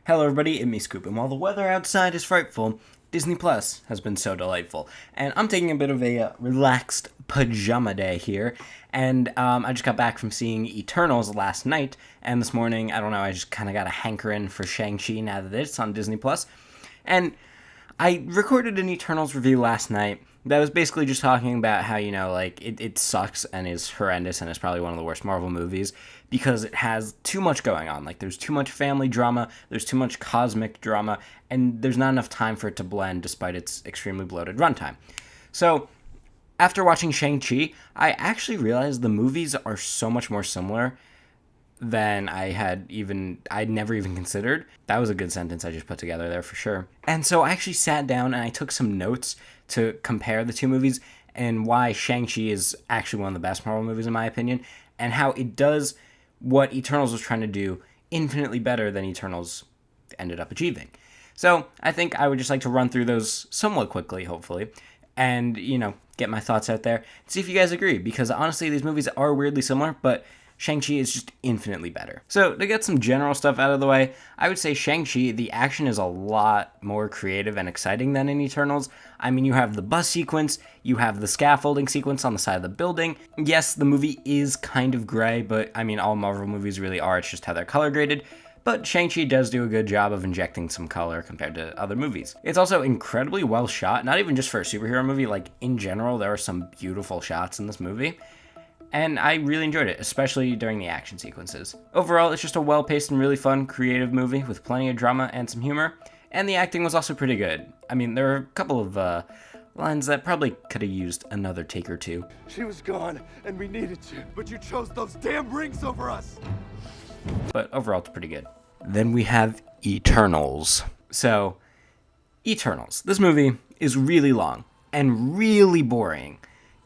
Hello everybody, it's me Scoop, and while the weather outside is frightful, Disney Plus has been so delightful. And I'm taking a bit of a relaxed pajama day here, and I just got back from seeing Eternals last night, and this morning, I don't know, I just kind of got a hankering for Shang Chi now that it's on Disney Plus. And I recorded an Eternals review last night that was basically just talking about how, it sucks and is horrendous and is probably one of the worst Marvel movies because it has too much going on. Like, there's too much family drama, there's too much cosmic drama, and there's not enough time for it to blend despite its extremely bloated runtime. So, after watching Shang-Chi, I actually realized the movies are so much more similar than I'd never even considered. That was a good sentence I just put together there for sure. And so I actually sat down and I took some notes to compare the two movies and why Shang-Chi is actually one of the best Marvel movies in my opinion, and how it does what Eternals was trying to do infinitely better than Eternals ended up achieving. So I think I would just like to run through those somewhat quickly, hopefully, and, get my thoughts out there, see if you guys agree, because honestly, these movies are weirdly similar, but Shang-Chi is just infinitely better. So, to get some general stuff out of the way, I would say Shang-Chi, the action is a lot more creative and exciting than in Eternals. I mean, you have the bus sequence, you have the scaffolding sequence on the side of the building. Yes, the movie is kind of gray, but I mean, all Marvel movies really are, it's just how they're color graded. But Shang-Chi does do a good job of injecting some color compared to other movies. It's also incredibly well shot, not even just for a superhero movie, like in general, there are some beautiful shots in this movie. And I really enjoyed it, especially during the action sequences. Overall, it's just a well-paced and really fun, creative movie with plenty of drama and some humor, and the acting was also pretty good. I mean, there are a couple of lines that probably could have used another take or two. She was gone, and we needed you, but you chose those damn rings over us! But overall, it's pretty good. Then we have Eternals. So, Eternals. This movie is really long and really boring.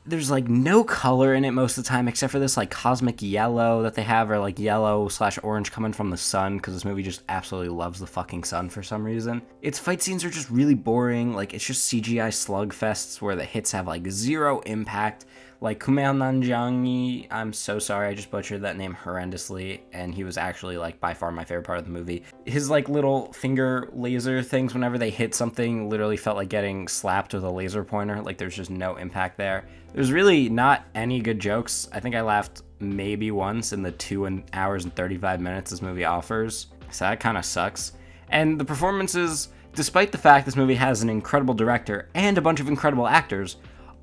There's no color in it most of the time except for this cosmic yellow that they have, or yellow/orange coming from the sun, because this movie just absolutely loves the fucking sun for some reason. Its fight scenes are just really boring. It's just CGI slugfests where the hits have zero impact. Kumail Nanjiani, I'm so sorry, I just butchered that name horrendously, and he was actually by far my favorite part of the movie. His little finger laser things whenever they hit something literally felt like getting slapped with a laser pointer. There's just no impact there. There's really not any good jokes. I think I laughed maybe once in the 2 hours and 35 minutes this movie offers, so that kind of sucks. And the performances, despite the fact this movie has an incredible director and a bunch of incredible actors,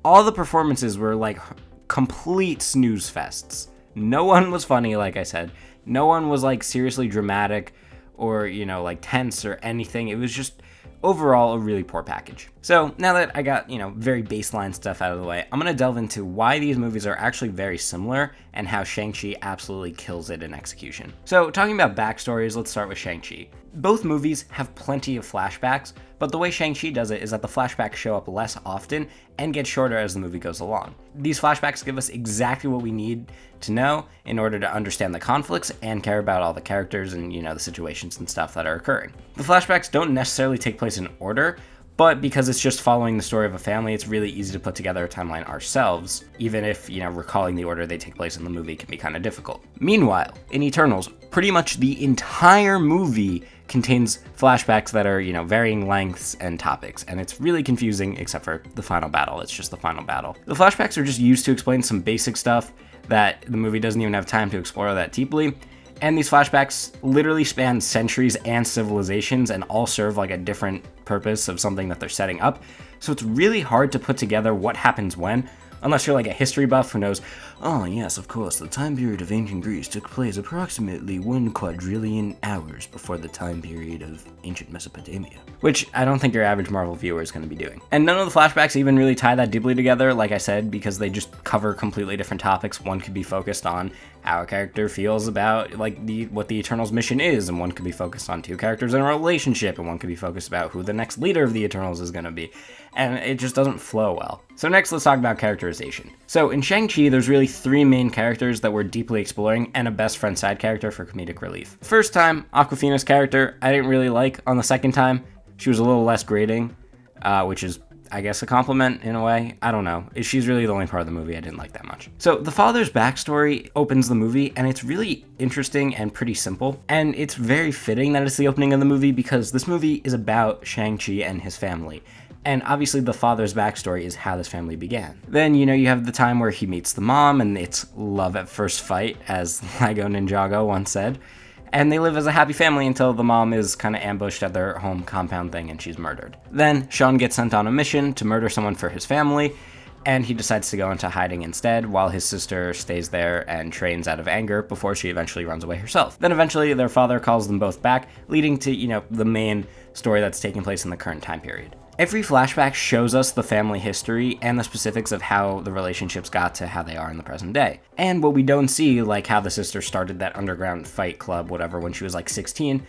all the performances were complete snooze fests. No one was funny, like I said. No one was seriously dramatic or, tense or anything. It was just overall a really poor package. So now that I got, very baseline stuff out of the way, I'm going to delve into why these movies are actually very similar and how Shang-Chi absolutely kills it in execution. So talking about backstories, let's start with Shang-Chi. Both movies have plenty of flashbacks, but the way Shang-Chi does it is that the flashbacks show up less often and get shorter as the movie goes along. These flashbacks give us exactly what we need to know in order to understand the conflicts and care about all the characters and, the situations and stuff that are occurring. The flashbacks don't necessarily take place in order, but because it's just following the story of a family, it's really easy to put together a timeline ourselves, even if, recalling the order they take place in the movie can be kind of difficult. Meanwhile, in Eternals, pretty much the entire movie contains flashbacks that are, varying lengths and topics, and it's really confusing except for the final battle. It's just the final battle. The flashbacks are just used to explain some basic stuff that the movie doesn't even have time to explore that deeply, and these flashbacks literally span centuries and civilizations and all serve a different purpose of something that they're setting up, so it's really hard to put together what happens when, unless you're a history buff who knows, oh yes, of course, the time period of ancient Greece took place approximately 1 quadrillion hours before the time period of ancient Mesopotamia. Which I don't think your average Marvel viewer is going to be doing. And none of the flashbacks even really tie that deeply together, like I said, because they just cover completely different topics. One could be focused on how a character feels about what the Eternals mission is, and one could be focused on two characters in a relationship, and one could be focused about who the next leader of the Eternals is going to be. And it just doesn't flow well. So next, let's talk about characterization. So in Shang-Chi, there's really 3 main characters that we're deeply exploring, and a best friend side character for comedic relief. First time, Awkwafina's character, I didn't really like. On the second time, she was a little less grating, which is I guess a compliment in a way. I don't know. She's really the only part of the movie I didn't like that much. So the father's backstory opens the movie, and it's really interesting and pretty simple. And it's very fitting that it's the opening of the movie because this movie is about Shang Chi and his family. And obviously the father's backstory is how this family began. Then, you have the time where he meets the mom, and it's love at first fight, as Lego Ninjago once said. And they live as a happy family until the mom is kind of ambushed at their home compound thing and she's murdered. Then Sean gets sent on a mission to murder someone for his family, and he decides to go into hiding instead while his sister stays there and trains out of anger before she eventually runs away herself. Then eventually their father calls them both back, leading to, the main story that's taking place in the current time period. Every flashback shows us the family history and the specifics of how the relationships got to how they are in the present day. And what we don't see, like how the sister started that underground fight club, whatever, when she was like 16,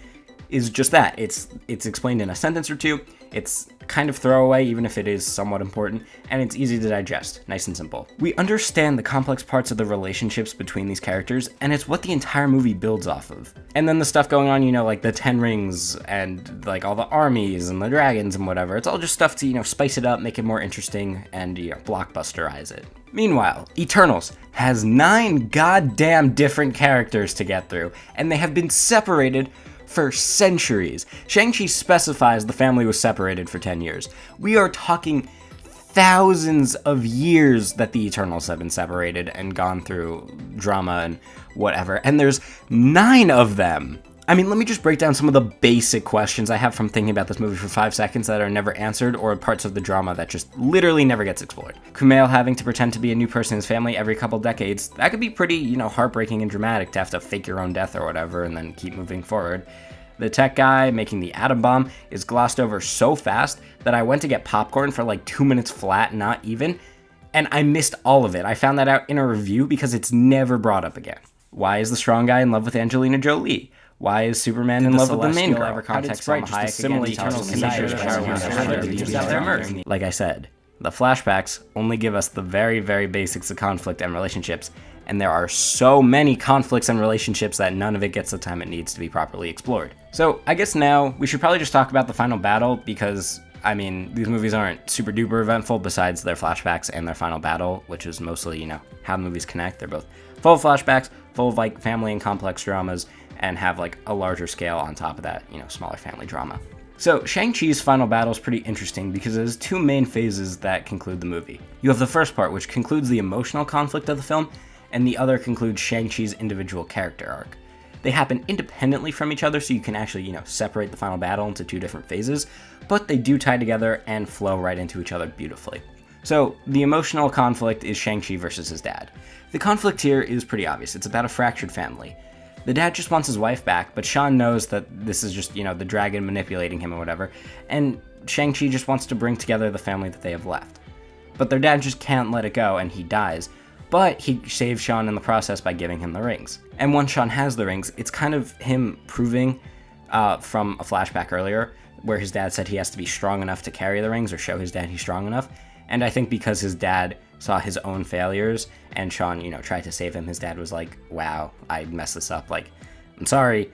is just that. It's explained in a sentence or two. It's kind of throwaway, even if it is somewhat important, and it's easy to digest, nice and simple. We understand the complex parts of the relationships between these characters, and it's what the entire movie builds off of. And then the stuff going on, like the 10 rings and like all the armies and the dragons and whatever, it's all just stuff to, spice it up, make it more interesting, and blockbusterize it. Meanwhile, Eternals has 9 goddamn different characters to get through, and they have been separated for centuries. Shang-Chi specifies the family was separated for 10 years. We are talking thousands of years that the Eternals have been separated and gone through drama and whatever, and there's 9 of them. I mean, let me just break down some of the basic questions I have from thinking about this movie for 5 seconds that are never answered, or parts of the drama that just literally never gets explored. Kumail having to pretend to be a new person in his family every couple decades, that could be pretty, heartbreaking and dramatic to have to fake your own death or whatever and then keep moving forward. The tech guy making the atom bomb is glossed over so fast that I went to get popcorn for like 2 minutes flat, not even, and I missed all of it. I found that out in a review because it's never brought up again. Why is the strong guy in love with Angelina Jolie? Why is Superman in love with the main girl? How did Sprite just assimilate Eternals Like I said, the flashbacks only give us the very, very basics of conflict and relationships, and there are so many conflicts and relationships that none of it gets the time it needs to be properly explored. So I guess now we should probably just talk about the final battle because, these movies aren't super duper eventful besides their flashbacks and their final battle, which is mostly, how the movies connect. They're both full of flashbacks, full of like family and complex dramas, and have like a larger scale on top of that, smaller family drama. So Shang-Chi's final battle is pretty interesting because it has 2 main phases that conclude the movie. You have the first part, which concludes the emotional conflict of the film, and the other concludes Shang-Chi's individual character arc. They happen independently from each other, so you can actually, separate the final battle into 2 different phases, but they do tie together and flow right into each other beautifully. So the emotional conflict is Shang-Chi versus his dad. The conflict here is pretty obvious. It's about a fractured family. The dad just wants his wife back, but Sean knows that this is just, the dragon manipulating him or whatever, and Shang-Chi just wants to bring together the family that they have left. But their dad just can't let it go, and he dies, but he saves Sean in the process by giving him the rings. And once Sean has the rings, it's kind of him proving from a flashback earlier, where his dad said he has to be strong enough to carry the rings or show his dad he's strong enough. And I think because his dad saw his own failures and Sean, tried to save him, his dad was like, wow, I messed this up. Like, I'm sorry.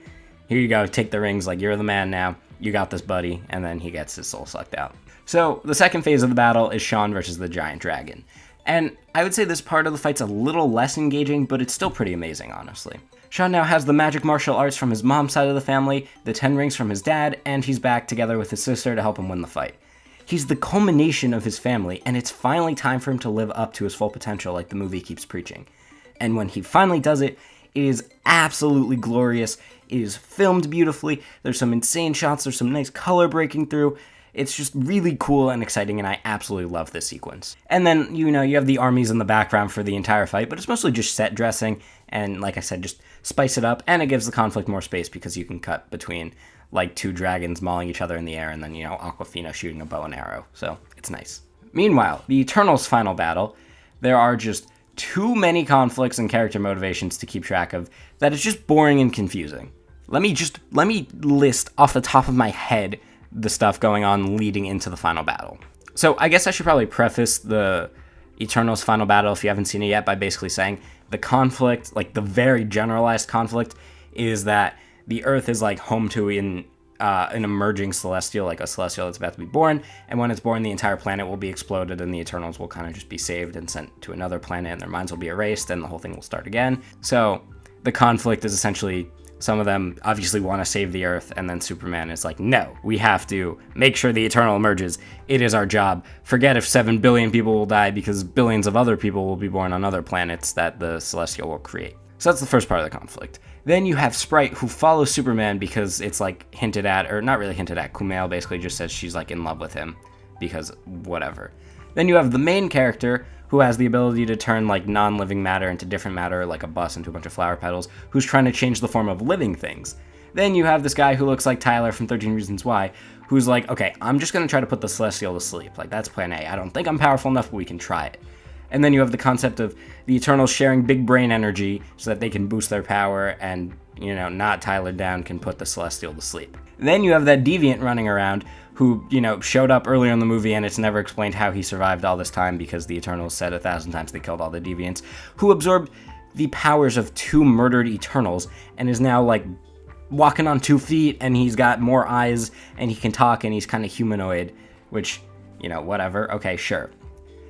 Here you go. Take the rings. Like, you're the man now. You got this, buddy. And then he gets his soul sucked out. So the second phase of the battle is Sean versus the giant dragon. And I would say this part of the fight's a little less engaging, but it's still pretty amazing, honestly. Sean now has the magic martial arts from his mom's side of the family, the 10 rings from his dad, and he's back together with his sister to help him win the fight. He's the culmination of his family, and it's finally time for him to live up to his full potential like the movie keeps preaching. And when he finally does it, it is absolutely glorious. It is filmed beautifully. There's some insane shots. There's some nice color breaking through. It's just really cool and exciting, and I absolutely love this sequence. And then, you have the armies in the background for the entire fight, but it's mostly just set dressing, and like I said, just spice it up, and it gives the conflict more space because you can cut between like 2 dragons mauling each other in the air and then, Awkwafina shooting a bow and arrow, so it's nice. Meanwhile, the Eternals' final battle, there are just too many conflicts and character motivations to keep track of that it's just boring and confusing. Let me list off the top of my head the stuff going on leading into the final battle. So I guess I should probably preface the Eternals final battle, if you haven't seen it yet, by basically saying the conflict, like the very generalized conflict, is that the Earth is like home to an an emerging celestial, like a celestial that's about to be born. And when it's born, the entire planet will be exploded and the Eternals will kind of just be saved and sent to another planet and their minds will be erased and the whole thing will start again. So the conflict is essentially some of them obviously want to save the Earth, and then Superman is like, no, we have to make sure the Eternal emerges. It is our job. Forget if 7 billion people will die because billions of other people will be born on other planets that the Celestial will create. So that's the first part of the conflict. Then you have Sprite, who follows Superman because it's like hinted at, or not really hinted at, Kumail basically just says she's like in love with him because whatever. Then you have the main character, who has the ability to turn like non-living matter into different matter, like a bus into a bunch of flower petals, who's trying to change the form of living things. Then you have this guy who looks like Tyler from 13 Reasons Why, who's like, okay, I'm just going to try to put the Celestial to sleep. Like, that's plan A. I don't think I'm powerful enough, but we can try it. And then you have the concept of the Eternals sharing big brain energy so that they can boost their power and, you know, not Tyler down can put the Celestial to sleep. Then you have that deviant running around who, you know, showed up earlier in the movie and it's never explained how he survived all this time because the Eternals said 1,000 times they killed all the deviants, who absorbed the powers of 2 murdered Eternals and is now, like, walking on 2 feet and he's got more eyes and he can talk and he's kind of humanoid, which, you know, whatever. Okay, sure.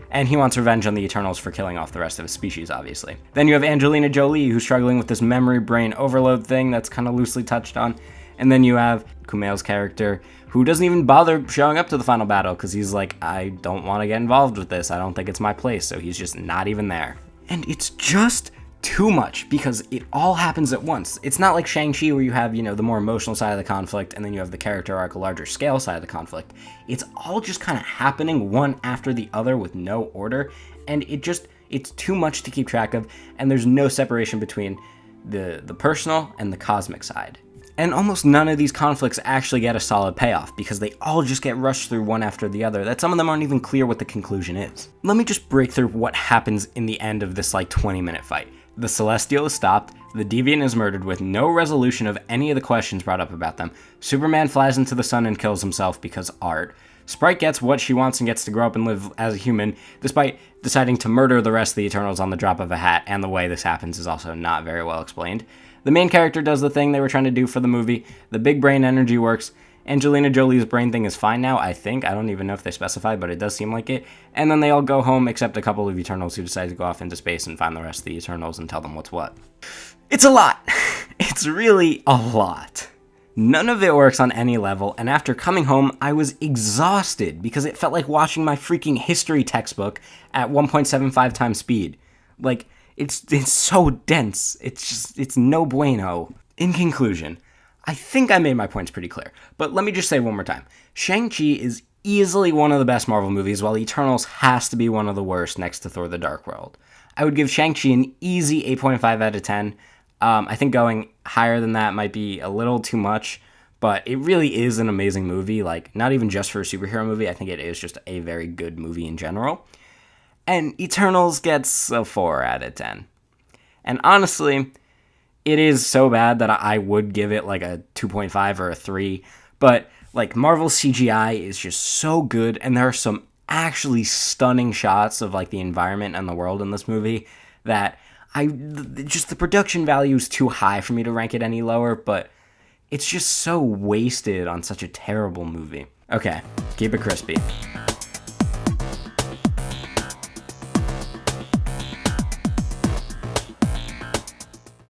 And he wants revenge on the Eternals for killing off the rest of his species, obviously. Then you have Angelina Jolie, who's struggling with this memory brain overload thing that's kind of loosely touched on. And then you have Kumail's character, who doesn't even bother showing up to the final battle because he's like, I don't want to get involved with this. I don't think it's my place. So he's just not even there. And it's just too much because it all happens at once. It's not like Shang Chi where you have, you know, the more emotional side of the conflict and then you have the character arc, a larger scale side of the conflict. It's all just kind of happening one after the other with no order. And it's too much to keep track of. And there's no separation between the personal and the cosmic side. And almost none of these conflicts actually get a solid payoff because they all just get rushed through one after the other, that some of them aren't even clear what the conclusion is. Let me just break through what happens in the end of this like 20-minute fight. The Celestial is stopped, the Deviant is murdered with no resolution of any of the questions brought up about them. Superman flies into the sun and kills himself because art. Sprite gets what she wants and gets to grow up and live as a human, despite deciding to murder the rest of the Eternals on the drop of a hat, and the way this happens is also not very well explained. The main character does the thing they were trying to do for the movie. The big brain energy works. Angelina Jolie's brain thing is fine now, I think. I don't even know if they specify, but it does seem like it. And then they all go home, except a couple of Eternals who decide to go off into space and find the rest of the Eternals and tell them what's what. It's a lot. It's really a lot. None of it works on any level, and after coming home, I was exhausted because it felt like watching my freaking history textbook at 1.75 times speed. Like, it's so dense. It's no bueno. In conclusion, I think I made my points pretty clear, but let me just say one more time. Shang-Chi is easily one of the best Marvel movies, while Eternals has to be one of the worst next to Thor: The Dark World. I would give Shang-Chi an easy 8.5 out of 10. I think going higher than that might be a little too much, but it really is an amazing movie, like, not even just for a superhero movie. I think it is just a very good movie in general. And Eternals gets a 4 out of 10. And honestly, it is so bad that I would give it like a 2.5 or a 3, but like Marvel CGI is just so good, and there are some actually stunning shots of like the environment and the world in this movie that just the production value is too high for me to rank it any lower, but it's just so wasted on such a terrible movie. Okay, keep it crispy.